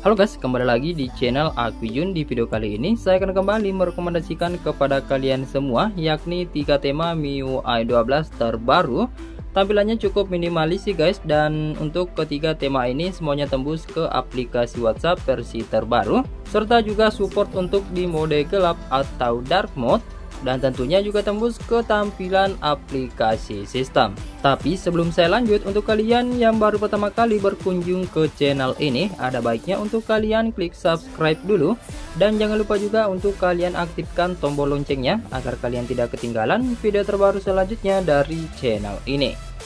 Halo guys, kembali lagi di channel aku Jun. Di video kali ini saya akan kembali merekomendasikan kepada kalian semua yakni 3 tema MIUI 12 terbaru. Tampilannya cukup minimalis sih guys, dan untuk ketiga tema ini semuanya tembus ke aplikasi WhatsApp versi terbaru, serta juga support untuk di mode gelap atau dark mode, dan tentunya juga tembus ke tampilan aplikasi sistem. Tapi sebelum saya lanjut, untuk kalian yang baru pertama kali berkunjung ke channel ini, ada baiknya untuk kalian klik subscribe dulu, dan jangan lupa juga untuk kalian aktifkan tombol loncengnya agar kalian tidak ketinggalan video terbaru selanjutnya dari channel ini.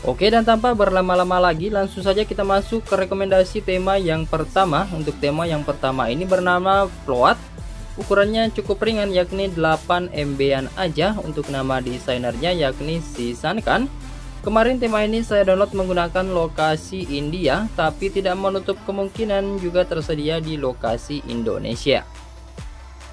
Oke, dan tanpa berlama-lama lagi langsung saja kita masuk ke rekomendasi tema yang pertama. Untuk tema yang pertama ini bernama Float. Ukurannya cukup ringan yakni 8 MB-an aja. Untuk nama desainernya yakni si Sankan. Kemarin tema ini saya download menggunakan lokasi India, tapi tidak menutup kemungkinan juga tersedia di lokasi Indonesia.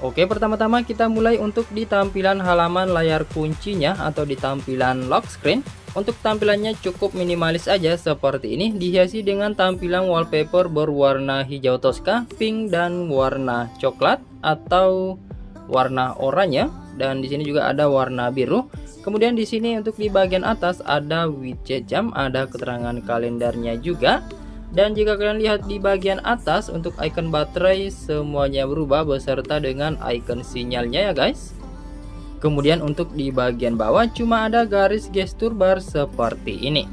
Oke, pertama-tama kita mulai untuk di tampilan halaman layar kuncinya atau di tampilan lock screen. Untuk tampilannya cukup minimalis aja seperti ini, dihiasi dengan tampilan wallpaper berwarna hijau toska, pink, dan warna coklat atau warna oranye, dan di sini juga ada warna biru. Kemudian di sini untuk di bagian atas ada widget jam, ada keterangan kalendernya juga. Dan jika kalian lihat di bagian atas untuk icon baterai semuanya berubah beserta dengan icon sinyalnya ya guys. Kemudian untuk di bagian bawah cuma ada garis gestur bar seperti ini.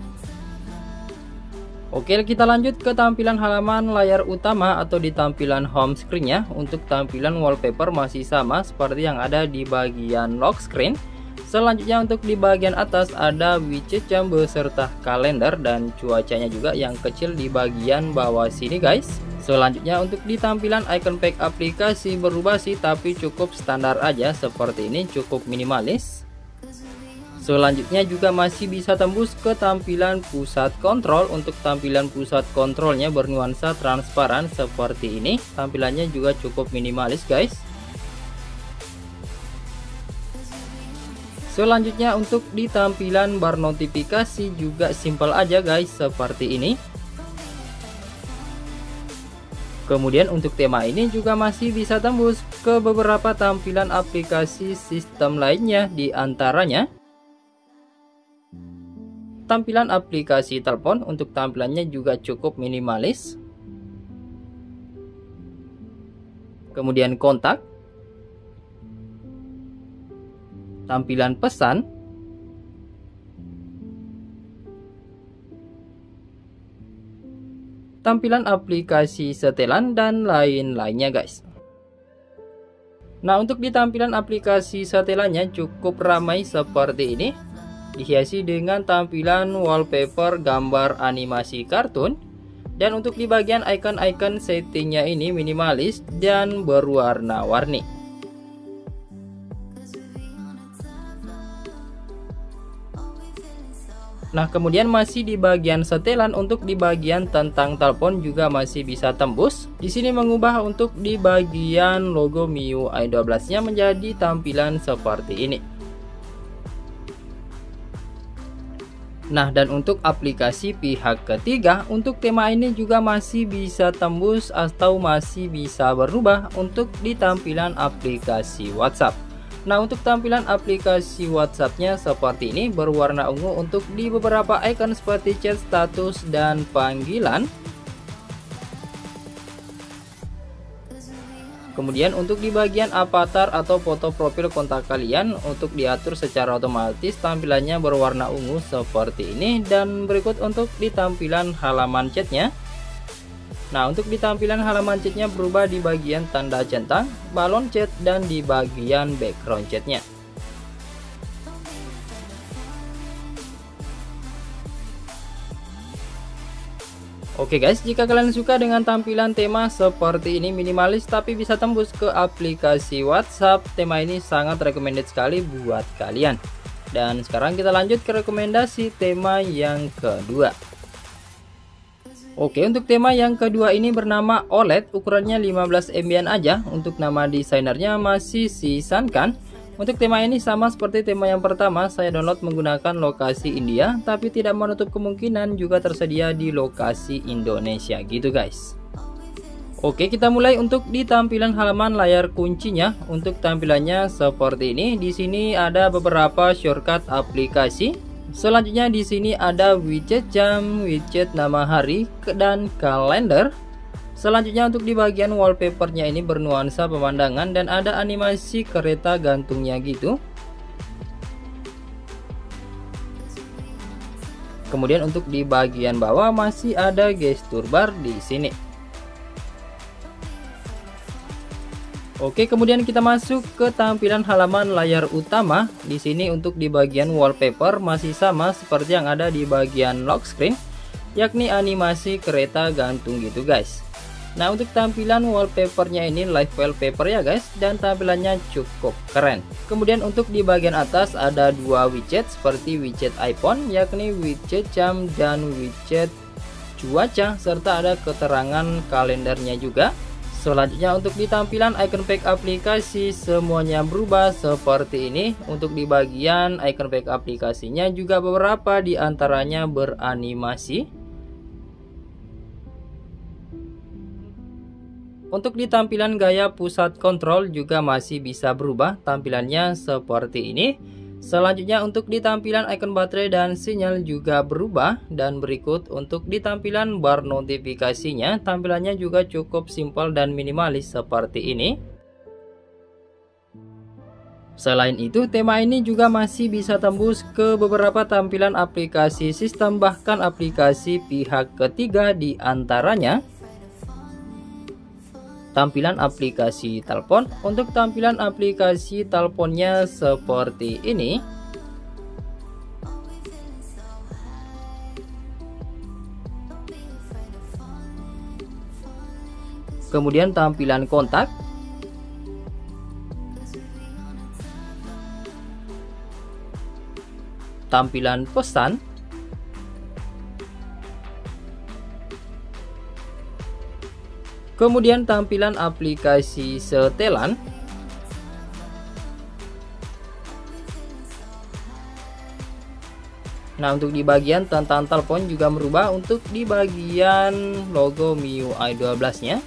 Oke, kita lanjut ke tampilan halaman layar utama atau di tampilan home screen-nya. Untuk tampilan wallpaper masih sama seperti yang ada di bagian lock screen. Selanjutnya untuk di bagian atas ada widget jam beserta kalender dan cuacanya juga yang kecil di bagian bawah sini guys. Selanjutnya untuk di tampilan icon pack aplikasi berubah sih, tapi cukup standar aja seperti ini, cukup minimalis. Selanjutnya juga masih bisa tembus ke tampilan pusat kontrol. Untuk tampilan pusat kontrolnya bernuansa transparan seperti ini. Tampilannya juga cukup minimalis guys. Selanjutnya untuk di tampilan bar notifikasi juga simple aja guys seperti ini. Kemudian untuk tema ini juga masih bisa tembus ke beberapa tampilan aplikasi sistem lainnya, di antaranya tampilan aplikasi telepon. Untuk tampilannya juga cukup minimalis. Kemudian kontak, tampilan pesan, tampilan aplikasi setelan, dan lain-lainnya guys. Nah, untuk di tampilan aplikasi setelannya cukup ramai seperti ini, dihiasi dengan tampilan wallpaper gambar animasi kartun. Dan untuk di bagian icon-icon settingnya ini minimalis dan berwarna-warni. Nah, kemudian masih di bagian setelan, untuk di bagian tentang telepon juga masih bisa tembus. Di sini mengubah untuk di bagian logo MIUI 12-nya menjadi tampilan seperti ini. Nah, dan untuk aplikasi pihak ketiga, untuk tema ini juga masih bisa tembus atau masih bisa berubah untuk di tampilan aplikasi WhatsApp. Nah, untuk tampilan aplikasi WhatsApp-nya seperti ini, berwarna ungu untuk di beberapa icon seperti chat, status, dan panggilan. Kemudian untuk di bagian avatar atau foto profil kontak kalian, untuk diatur secara otomatis tampilannya berwarna ungu seperti ini. Dan berikut untuk di tampilan halaman chatnya. Nah, untuk di tampilan halaman chatnya berubah di bagian tanda centang, balon chat, dan di bagian background chatnya. Oke guys, jika kalian suka dengan tampilan tema seperti ini minimalis tapi bisa tembus ke aplikasi WhatsApp, tema ini sangat recommended sekali buat kalian. Dan sekarang kita lanjut ke rekomendasi tema yang kedua. Oke, untuk tema yang kedua ini bernama OLED, ukurannya 15 MB aja. Untuk nama desainernya masih si Sankan. Untuk tema ini sama seperti tema yang pertama, saya download menggunakan lokasi India, tapi tidak menutup kemungkinan juga tersedia di lokasi Indonesia gitu guys. Oke, kita mulai untuk di tampilan halaman layar kuncinya. Untuk tampilannya seperti ini. Di sini ada beberapa shortcut aplikasi. Selanjutnya di sini ada widget jam, widget nama hari, dan kalender. Selanjutnya untuk di bagian wallpapernya ini bernuansa pemandangan dan ada animasi kereta gantungnya gitu. Kemudian untuk di bagian bawah masih ada gestur bar di sini. Oke, kemudian kita masuk ke tampilan halaman layar utama. Di sini untuk di bagian wallpaper masih sama seperti yang ada di bagian lock screen, yakni animasi kereta gantung gitu guys. Nah, untuk tampilan wallpapernya ini live wallpaper ya guys, dan tampilannya cukup keren. Kemudian untuk di bagian atas ada dua widget seperti widget iPhone, yakni widget jam dan widget cuaca, serta ada keterangan kalendernya juga. Selanjutnya untuk di tampilan icon pack aplikasi semuanya berubah seperti ini. Untuk di bagian icon pack aplikasinya juga beberapa di antaranya beranimasi. Untuk di tampilan gaya pusat kontrol juga masih bisa berubah tampilannya seperti ini. Selanjutnya untuk di tampilan icon baterai dan sinyal juga berubah. Dan berikut untuk di tampilan bar notifikasinya, tampilannya juga cukup simpel dan minimalis seperti ini. Selain itu, tema ini juga masih bisa tembus ke beberapa tampilan aplikasi sistem, bahkan aplikasi pihak ketiga di antaranya tampilan aplikasi telepon. Untuk tampilan aplikasi teleponnya seperti ini. Kemudian tampilan kontak. Tampilan pesan. Kemudian tampilan aplikasi setelan. Nah, untuk di bagian tentang telepon juga berubah untuk di bagian logo MIUI 12-nya.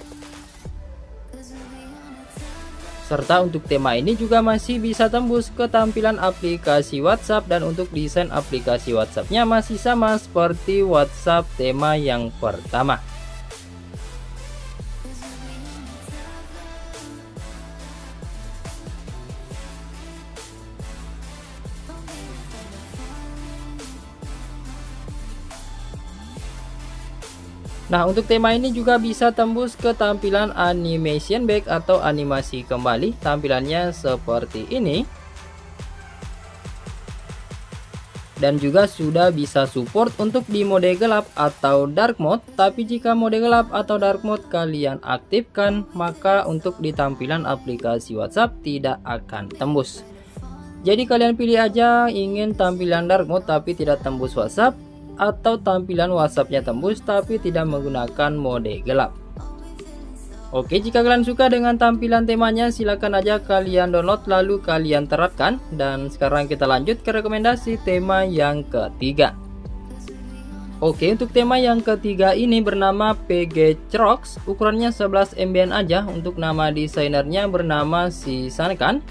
Serta untuk tema ini juga masih bisa tembus ke tampilan aplikasi WhatsApp, dan untuk desain aplikasi WhatsApp-nya masih sama seperti WhatsApp tema yang pertama. Nah, untuk tema ini juga bisa tembus ke tampilan animation back atau animasi kembali. Tampilannya seperti ini. Dan juga sudah bisa support untuk di mode gelap atau dark mode. Tapi jika mode gelap atau dark mode kalian aktifkan, maka untuk di tampilan aplikasi WhatsApp tidak akan tembus. Jadi kalian pilih aja ingin tampilan dark mode tapi tidak tembus WhatsApp, atau tampilan WhatsAppnya tembus tapi tidak menggunakan mode gelap. Oke, jika kalian suka dengan tampilan temanya, silakan aja kalian download lalu kalian terapkan. Dan sekarang kita lanjut ke rekomendasi tema yang ketiga. Oke, untuk tema yang ketiga ini bernama PG Rocks, ukurannya 11 MB aja. Untuk nama desainernya bernama si Sankan.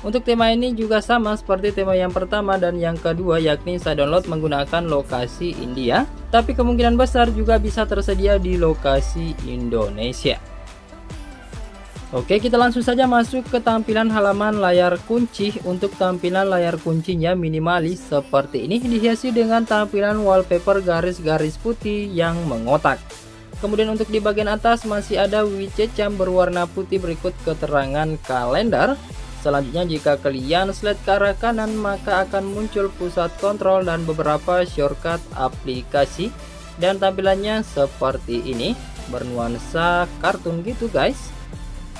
Untuk tema ini juga sama seperti tema yang pertama dan yang kedua, yakni saya download menggunakan lokasi India, tapi kemungkinan besar juga bisa tersedia di lokasi Indonesia. Oke, kita langsung saja masuk ke tampilan halaman layar kunci. Untuk tampilan layar kuncinya minimalis seperti ini, dihiasi dengan tampilan wallpaper garis-garis putih yang mengotak. Kemudian untuk di bagian atas masih ada widget jam berwarna putih berikut keterangan kalender. Selanjutnya jika kalian slide ke arah kanan maka akan muncul pusat kontrol dan beberapa shortcut aplikasi, dan tampilannya seperti ini, bernuansa kartun gitu guys.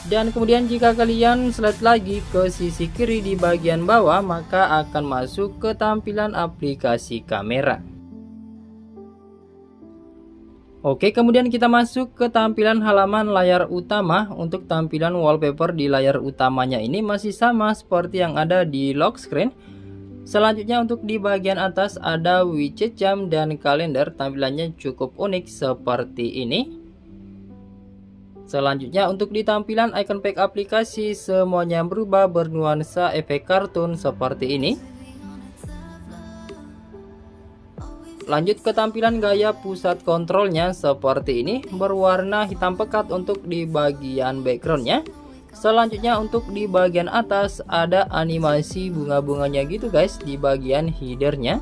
Dan kemudian jika kalian slide lagi ke sisi kiri di bagian bawah maka akan masuk ke tampilan aplikasi kamera. Oke, kemudian kita masuk ke tampilan halaman layar utama. Untuk tampilan wallpaper di layar utamanya ini masih sama seperti yang ada di lock screen. Selanjutnya untuk di bagian atas ada widget jam dan kalender, tampilannya cukup unik seperti ini. Selanjutnya untuk di tampilan icon pack aplikasi, semuanya berubah bernuansa efek kartun seperti ini. Lanjut ke tampilan gaya pusat kontrolnya seperti ini, berwarna hitam pekat untuk di bagian backgroundnya. Selanjutnya untuk di bagian atas ada animasi bunga-bunganya gitu guys di bagian headernya.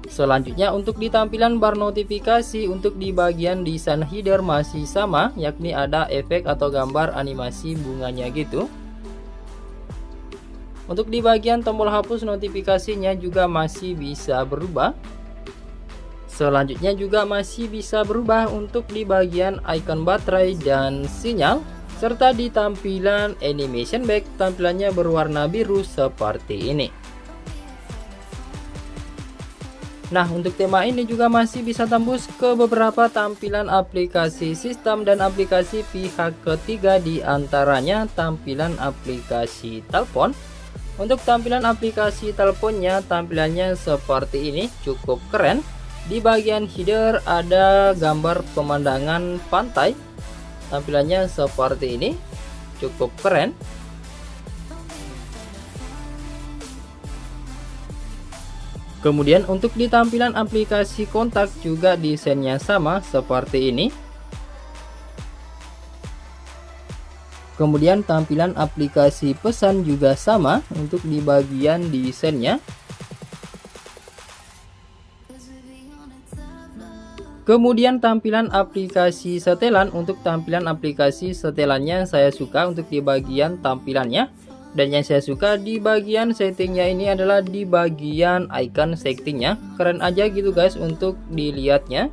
Selanjutnya untuk di tampilan bar notifikasi, untuk di bagian desain header masih sama, yakni ada efek atau gambar animasi bunganya gitu. Untuk di bagian tombol hapus notifikasinya juga masih bisa berubah. Selanjutnya juga masih bisa berubah untuk di bagian icon baterai dan sinyal. Serta di tampilan animation back, tampilannya berwarna biru seperti ini. Nah, untuk tema ini juga masih bisa tembus ke beberapa tampilan aplikasi sistem dan aplikasi pihak ketiga, di antaranya tampilan aplikasi telepon. Untuk tampilan aplikasi teleponnya, tampilannya seperti ini, cukup keren. Di bagian header ada gambar pemandangan pantai, tampilannya seperti ini, cukup keren. Kemudian untuk di tampilan aplikasi kontak juga desainnya sama seperti ini. Kemudian tampilan aplikasi pesan juga sama untuk di bagian desainnya. Kemudian tampilan aplikasi setelan, untuk tampilan aplikasi setelannya saya suka untuk di bagian tampilannya. Dan yang saya suka di bagian settingnya ini adalah di bagian icon settingnya. Keren aja gitu guys untuk dilihatnya.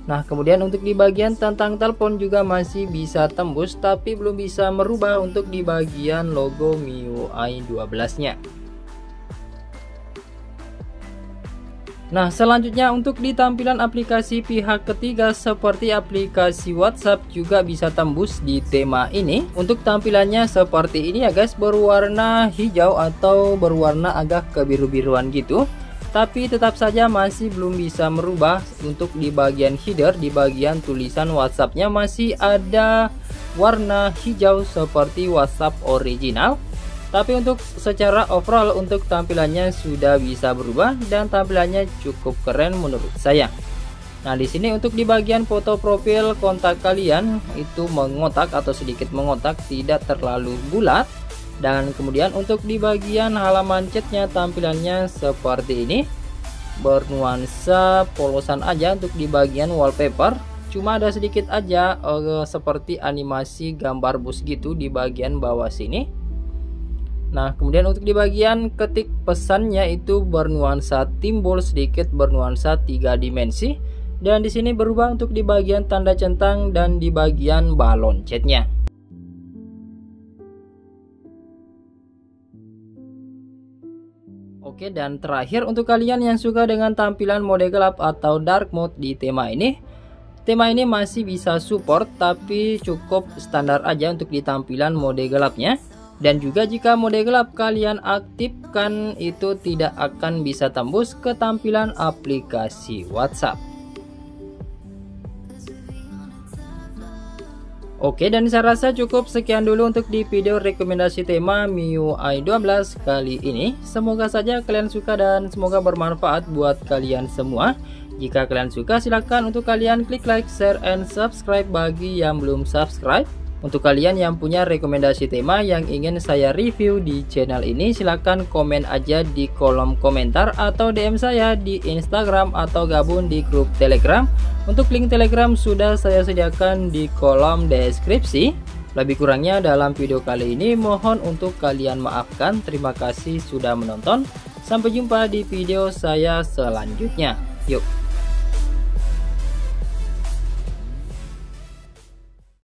Nah, kemudian untuk di bagian tentang telepon juga masih bisa tembus, tapi belum bisa merubah untuk di bagian logo MIUI 12-nya. Nah, selanjutnya untuk di tampilan aplikasi pihak ketiga seperti aplikasi WhatsApp juga bisa tembus di tema ini. Untuk tampilannya seperti ini ya guys, berwarna hijau atau berwarna agak kebiru-biruan gitu. Tapi tetap saja masih belum bisa merubah. Untuk di bagian header, di bagian tulisan WhatsApp-nya masih ada warna hijau seperti WhatsApp original. Tapi untuk secara overall untuk tampilannya sudah bisa berubah dan tampilannya cukup keren menurut saya. Nah, di sini untuk di bagian foto profil kontak kalian itu mengotak atau sedikit mengotak, tidak terlalu bulat. Dan kemudian untuk di bagian halaman chatnya tampilannya seperti ini, bernuansa polosan aja untuk di bagian wallpaper. Cuma ada sedikit aja seperti animasi gambar bus gitu di bagian bawah sini. Nah, kemudian untuk di bagian ketik pesannya itu bernuansa timbul, sedikit bernuansa 3 dimensi. Dan di sini berubah untuk di bagian tanda centang dan di bagian balon chatnya. Oke, dan terakhir untuk kalian yang suka dengan tampilan mode gelap atau dark mode di tema ini. Tema ini masih bisa support, tapi cukup standar aja untuk di tampilan mode gelapnya. Dan juga jika mode gelap kalian aktifkan, itu tidak akan bisa tembus ke tampilan aplikasi WhatsApp. Oke, dan saya rasa cukup sekian dulu untuk di video rekomendasi tema MIUI 12 kali ini. Semoga saja kalian suka dan semoga bermanfaat buat kalian semua. Jika kalian suka, silahkan untuk kalian klik like, share, and subscribe bagi yang belum subscribe. Untuk kalian yang punya rekomendasi tema yang ingin saya review di channel ini, silahkan komen aja di kolom komentar atau DM saya di Instagram atau gabung di grup Telegram. Untuk link Telegram sudah saya sediakan di kolom deskripsi. Lebih kurangnya dalam video kali ini mohon untuk kalian maafkan. Terima kasih sudah menonton. Sampai jumpa di video saya selanjutnya. Yuk.